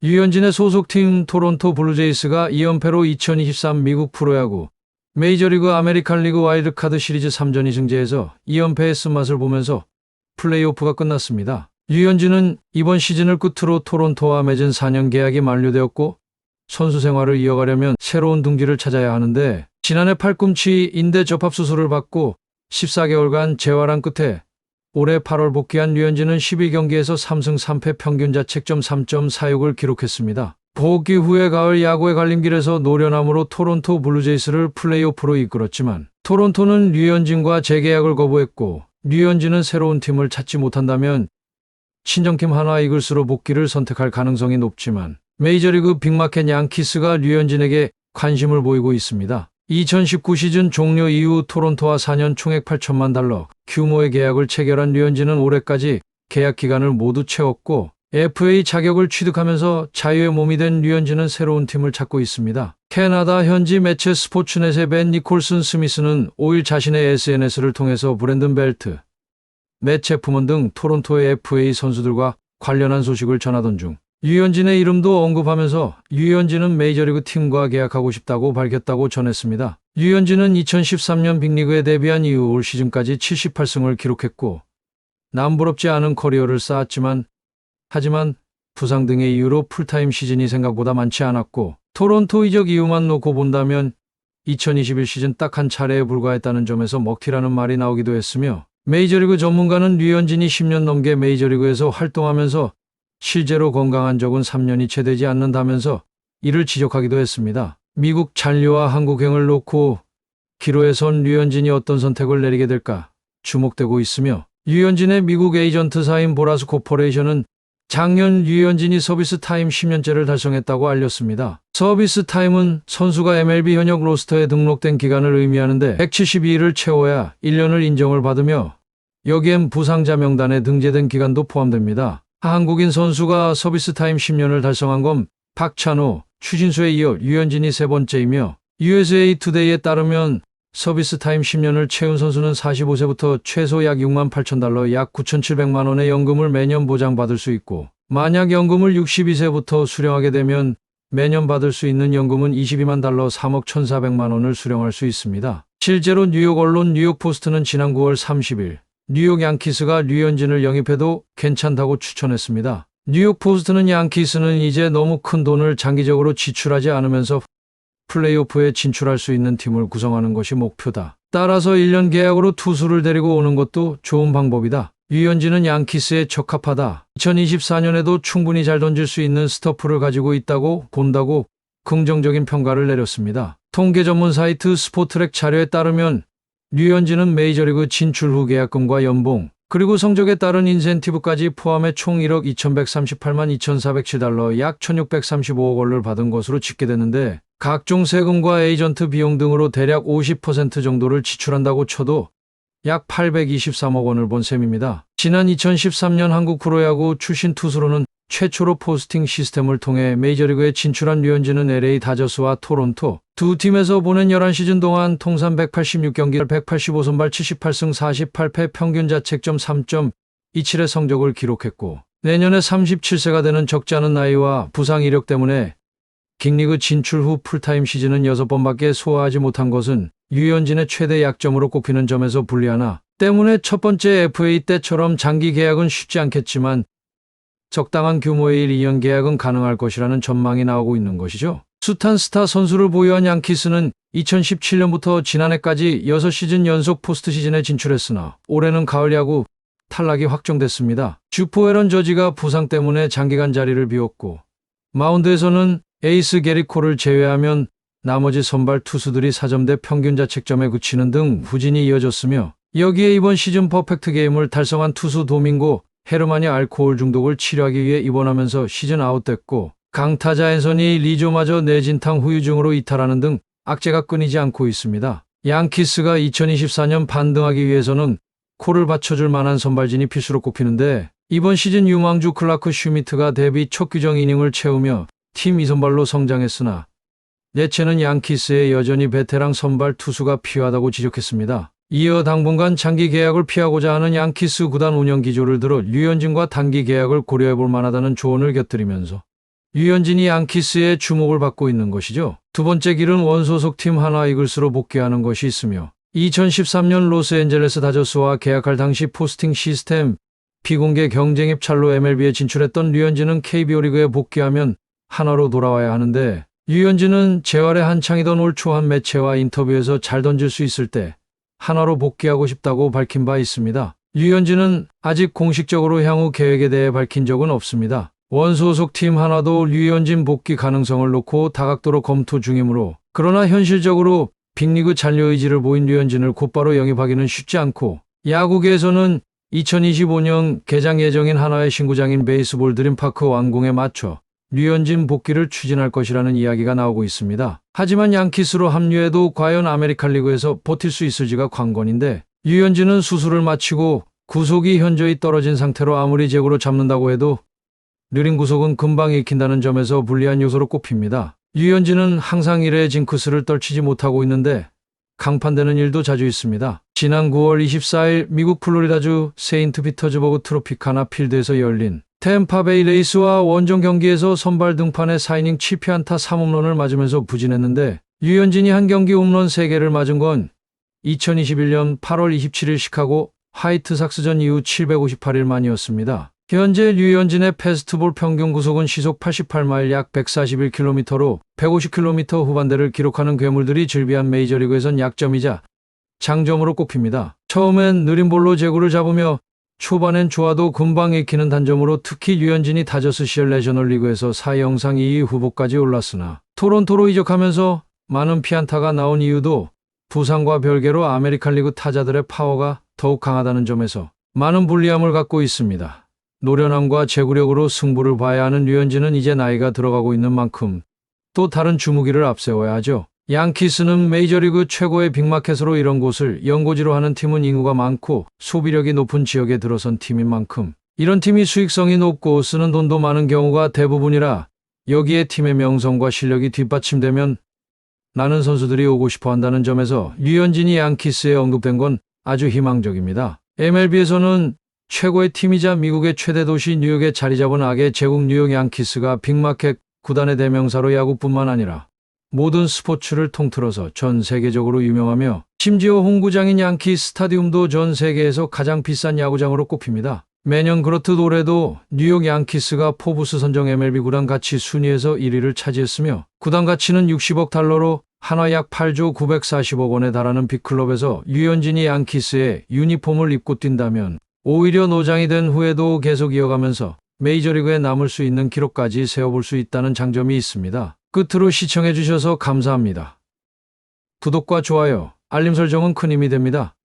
류현진의 소속팀 토론토 블루제이스가 2연패로 2023 미국 프로야구 메이저리그 아메리칸리그 와일드카드 시리즈 3전이 승제해서 2연패의 쓴맛을 보면서 플레이오프가 끝났습니다. 류현진은 이번 시즌을 끝으로 토론토와 맺은 4년 계약이 만료되었고 선수 생활을 이어가려면 새로운 둥지를 찾아야 하는데 지난해 팔꿈치 인대 접합 수술을 받고 14개월간 재활한 끝에 올해 8월 복귀한 류현진은 12경기에서 3승 3패 평균 자책점 3.46을 기록했습니다. 복귀 후에 가을 야구의 갈림길에서 노련함으로 토론토 블루제이스를 플레이오프로 이끌었지만 토론토는 류현진과 재계약을 거부했고 류현진은 새로운 팀을 찾지 못한다면 친정팀 한화 이글스로 복귀를 선택할 가능성이 높지만 메이저리그 빅마켓 양키스가 류현진에게 관심을 보이고 있습니다. 2019 시즌 종료 이후 토론토와 4년 총액 8천만 달러 규모의 계약을 체결한 류현진은 올해까지 계약 기간을 모두 채웠고 FA 자격을 취득하면서 자유의 몸이 된 류현진은 새로운 팀을 찾고 있습니다. 캐나다 현지 매체 스포츠넷의 벤 니콜슨 스미스는 5일 자신의 SNS를 통해서 브랜든 벨트, 맷 체프먼 등 토론토의 FA 선수들과 관련한 소식을 전하던 중 류현진의 이름도 언급하면서 류현진은 메이저리그 팀과 계약하고 싶다고 밝혔다고 전했습니다. 류현진은 2013년 빅리그에 데뷔한 이후 올 시즌까지 78승을 기록했고 남부럽지 않은 커리어를 쌓았지만 하지만 부상 등의 이유로 풀타임 시즌이 생각보다 많지 않았고 토론토 이적 이유만 놓고 본다면 2021 시즌 딱 한 차례에 불과했다는 점에서 먹튀라는 말이 나오기도 했으며 메이저리그 전문가는 류현진이 10년 넘게 메이저리그에서 활동하면서 실제로 건강한 적은 3년이 채 되지 않는다면서 이를 지적하기도 했습니다. 미국 잔류와 한국행을 놓고 기로에 선 류현진이 어떤 선택을 내리게 될까 주목되고 있으며 류현진의 미국 에이전트사인 보라스 코퍼레이션은 작년 류현진이 서비스 타임 10년째를 달성했다고 알렸습니다. 서비스 타임은 선수가 MLB 현역 로스터에 등록된 기간을 의미하는데 172일을 채워야 1년을 인정을 받으며 여기엔 부상자 명단에 등재된 기간도 포함됩니다. 한국인 선수가 서비스 타임 10년을 달성한 건 박찬호, 추신수에 이어 류현진이 세 번째이며 USA 투데이에 따르면 서비스 타임 10년을 채운 선수는 45세부터 최소 약 6만 8천 달러 약 9,700만 원의 연금을 매년 보장받을 수 있고 만약 연금을 62세부터 수령하게 되면 매년 받을 수 있는 연금은 22만 달러 3억 1,400만 원을 수령할 수 있습니다. 실제로 뉴욕 언론 뉴욕포스트는 지난 9월 30일 뉴욕 양키스가 류현진을 영입해도 괜찮다고 추천했습니다. 뉴욕포스트는 양키스는 이제 너무 큰 돈을 장기적으로 지출하지 않으면서 플레이오프에 진출할 수 있는 팀을 구성하는 것이 목표다. 따라서 1년 계약으로 투수를 데리고 오는 것도 좋은 방법이다. 류현진은 양키스에 적합하다. 2024년에도 충분히 잘 던질 수 있는 스토프를 가지고 있다고 본다고 긍정적인 평가를 내렸습니다. 통계 전문 사이트 스포트랙 자료에 따르면 류현진은 메이저리그 진출 후 계약금과 연봉, 그리고 성적에 따른 인센티브까지 포함해 총 1억 2,138만 2,407달러 약 1,635억 원을 받은 것으로 집계됐는데 각종 세금과 에이전트 비용 등으로 대략 50% 정도를 지출한다고 쳐도 약 823억 원을 번 셈입니다. 지난 2013년 한국 프로야구 출신 투수로는 최초로 포스팅 시스템을 통해 메이저리그에 진출한 류현진은 LA 다저스와 토론토 두 팀에서 보낸 11시즌 동안 통산 186경기를 185선발 78승 48패 평균 자책점 3.27의 성적을 기록했고 내년에 37세가 되는 적지 않은 나이와 부상 이력 때문에 빅리그 진출 후 풀타임 시즌은 6번밖에 소화하지 못한 것은 류현진의 최대 약점으로 꼽히는 점에서 불리하나 때문에 첫 번째 FA 때처럼 장기 계약은 쉽지 않겠지만 적당한 규모의 1-2년 계약은 가능할 것이라는 전망이 나오고 있는 것이죠. 숱한 스타 선수를 보유한 양키스는 2017년부터 지난해까지 6시즌 연속 포스트시즌에 진출했으나 올해는 가을 야구 탈락이 확정됐습니다. 주포 에런 저지가 부상 때문에 장기간 자리를 비웠고 마운드에서는 에이스 게리코를 제외하면 나머지 선발 투수들이 4점대 평균 자책점에 그치는 등 부진이 이어졌으며 여기에 이번 시즌 퍼펙트 게임을 달성한 투수 도밍고 헤르만이 알코올 중독을 치료하기 위해 입원하면서 시즌 아웃됐고 강타자 앤서니 리조마저 뇌진탕 후유증으로 이탈하는 등 악재가 끊이지 않고 있습니다. 양키스가 2024년 반등하기 위해서는 코를 받쳐줄 만한 선발진이 필수로 꼽히는데 이번 시즌 유망주 클라크 슈미트가 데뷔 첫 규정 이닝을 채우며 팀 2선발로 성장했으나 예체는 양키스에 여전히 베테랑 선발 투수가 필요하다고 지적했습니다. 이어 당분간 장기 계약을 피하고자 하는 양키스 구단 운영 기조를 들어 류현진과 단기 계약을 고려해볼 만하다는 조언을 곁들이면서 류현진이 양키스의 주목을 받고 있는 것이죠. 두 번째 길은 원소속 팀 하나 이글스로 복귀하는 것이 있으며 2013년 로스앤젤레스 다저스와 계약할 당시 포스팅 시스템 비공개 경쟁 입찰로 MLB에 진출했던 류현진은 KBO 리그에 복귀하면 한화로 돌아와야 하는데 류현진은 재활에 한창이던 올 초 한 매체와 인터뷰에서 잘 던질 수 있을 때 한화로 복귀하고 싶다고 밝힌 바 있습니다. 류현진은 아직 공식적으로 향후 계획에 대해 밝힌 적은 없습니다. 원소속 팀 하나도 류현진 복귀 가능성을 놓고 다각도로 검토 중이므로 그러나 현실적으로 빅리그 잔류 의지를 보인 류현진을 곧바로 영입하기는 쉽지 않고 야구계에서는 2025년 개장 예정인 한화의 신구장인 베이스볼 드림파크 완공에 맞춰 류현진 복귀를 추진할 것이라는 이야기가 나오고 있습니다. 하지만 양키스로 합류해도 과연 아메리칸 리그에서 버틸 수 있을지가 관건인데 류현진은 수술을 마치고 구속이 현저히 떨어진 상태로 아무리 제구로 잡는다고 해도 느린 구속은 금방 익힌다는 점에서 불리한 요소로 꼽힙니다. 류현진은 항상 일의 징크스를 떨치지 못하고 있는데 강판되는 일도 자주 있습니다. 지난 9월 24일 미국 플로리다주 세인트 피터즈버그 트로피카나 필드에서 열린 템파베이 레이스와 원정 경기에서 선발 등판에 4이닝 7피안타 3홈런을 맞으면서 부진했는데 류현진이 한 경기 홈런 3개를 맞은 건 2021년 8월 27일 시카고 화이트삭스전 이후 758일 만이었습니다. 현재 류현진의 패스트볼 평균 구속은 시속 88마일 약 141km로 150km 후반대를 기록하는 괴물들이 즐비한 메이저리그에선 약점이자 장점으로 꼽힙니다. 처음엔 느린 볼로 제구를 잡으며 초반엔 좋아도 금방 익히는 단점으로 특히 류현진이 다저스 시절 내셔널리그에서 4위 영상 2위 후보까지 올랐으나 토론토로 이적하면서 많은 피안타가 나온 이유도 부상과 별개로 아메리칸 리그 타자들의 파워가 더욱 강하다는 점에서 많은 불리함을 갖고 있습니다. 노련함과 제구력으로 승부를 봐야 하는 류현진은 이제 나이가 들어가고 있는 만큼 또 다른 주무기를 앞세워야 하죠. 양키스는 메이저리그 최고의 빅마켓으로 이런 곳을 연고지로 하는 팀은 인구가 많고 소비력이 높은 지역에 들어선 팀인 만큼 이런 팀이 수익성이 높고 쓰는 돈도 많은 경우가 대부분이라 여기에 팀의 명성과 실력이 뒷받침되면 나는 선수들이 오고 싶어 한다는 점에서 류현진이 양키스에 언급된 건 아주 희망적입니다. MLB에서는 최고의 팀이자 미국의 최대 도시 뉴욕에 자리 잡은 악의 제국 뉴욕 양키스가 빅마켓 구단의 대명사로 야구뿐만 아니라 모든 스포츠를 통틀어서 전 세계적으로 유명하며 심지어 홈구장인 양키 스타디움도 전 세계에서 가장 비싼 야구장으로 꼽힙니다. 매년 그렇듯 올해도 뉴욕 양키스가 포브스 선정 MLB 구단 가치 순위에서 1위를 차지했으며 구단 가치는 60억 달러로 한화 약 8조 940억 원에 달하는 빅클럽에서 류현진이 양키스의 유니폼을 입고 뛴다면 오히려 노장이 된 후에도 계속 이어가면서 메이저리그에 남을 수 있는 기록까지 세워볼 수 있다는 장점이 있습니다. 끝으로 시청해주셔서 감사합니다. 구독과 좋아요, 알림 설정은 큰 힘이 됩니다.